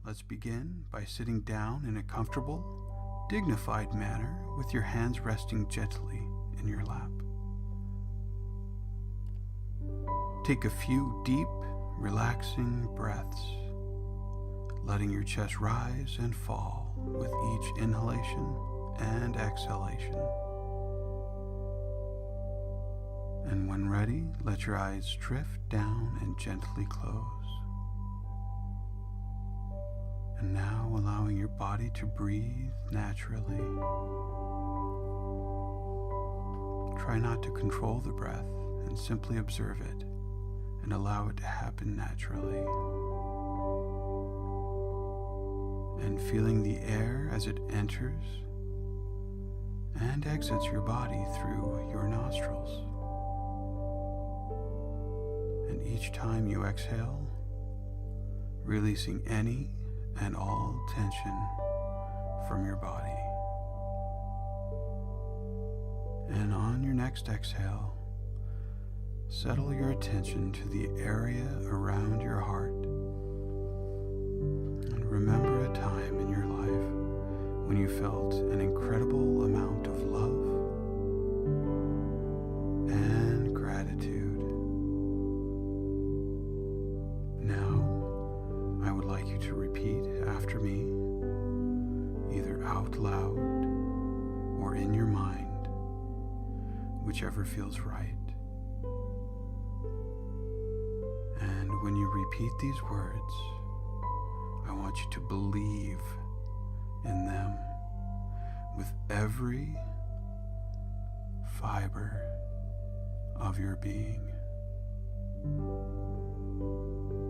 let's begin by sitting down in a comfortable, dignified manner with your hands resting gently in your lap. Take a few deep, relaxing breaths, letting your chest rise and fall with each inhalation and exhalation. And when ready, let your eyes drift down and gently close. And now allowing your body to breathe naturally. Try not to control the breath and simply observe it and allow it to happen naturally. And feeling the air as it enters and exits your body through your nostrils. And each time you exhale, releasing any and all tension from your body. And on your next exhale, settle your attention to the area around your heart. And remember a time in your life when you felt an incredible amount of love and gratitude. Now, I would like you to repeat after me, either out loud or in your mind, whichever feels right. And when you repeat these words, I want you to believe in them with every fiber of your being.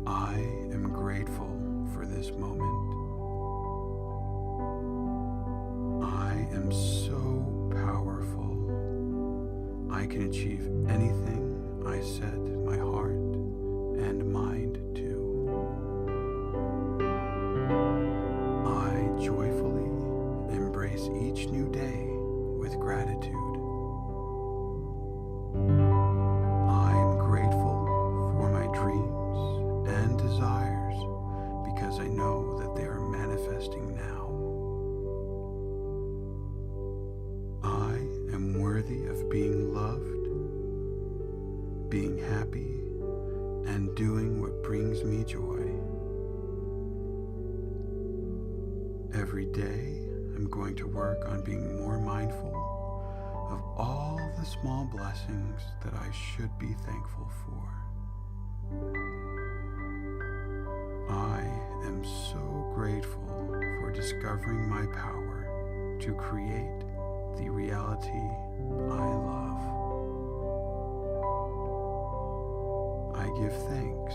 I am grateful for this moment. I am so powerful. I can achieve anything I set my heart and mind to. I joyfully embrace each new day with gratitude. I am grateful for my dreams and desires because I know that they are manifesting now. I am worthy of being loved, being happy, and doing what brings me joy. Every day, I'm going to work on being more mindful of all the small blessings that I should be thankful for. I am so grateful for discovering my power to create the reality I love. I give thanks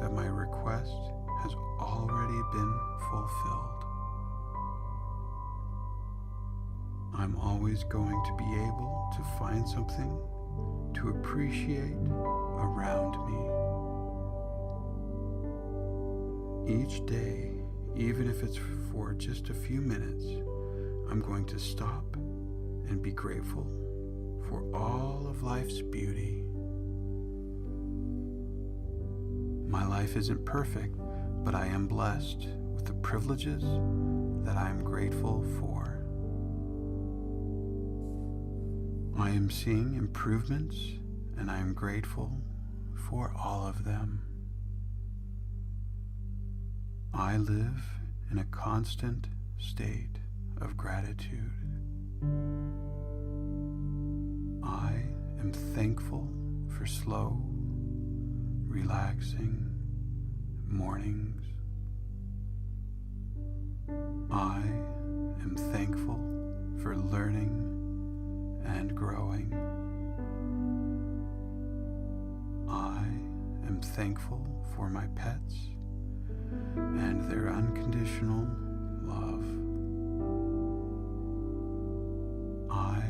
that my request has already been fulfilled. I'm always going to be able to find something to appreciate around me. Each day, even if it's for just a few minutes, I'm going to stop and be grateful for all of life's beauty. My life isn't perfect, but I am blessed with the privileges that I am grateful for. I am seeing improvements, and I am grateful for all of them. I live in a constant state of gratitude. I am thankful for slow, relaxing mornings. I am thankful for learning and growing. I am thankful for my pets and their unconditional love. I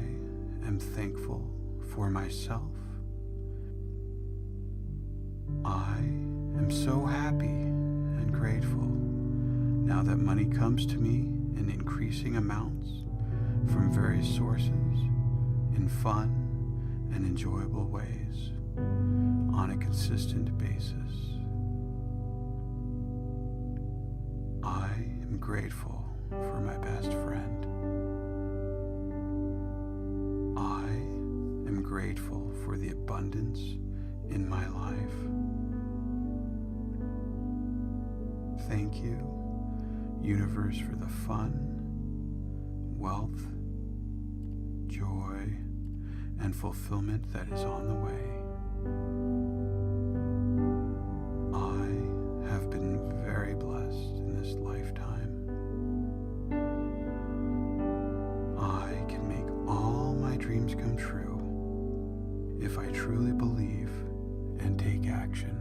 am thankful for myself. I am so happy and grateful now that money comes to me in increasing amounts from various sources in fun and enjoyable ways on a consistent basis. am grateful for my best friend. I am grateful for the abundance in my life. Thank you, universe, for the fun, wealth, joy, and fulfillment that is on the way. I have been very blessed in this lifetime. I can make all my dreams come true if I truly believe and take action.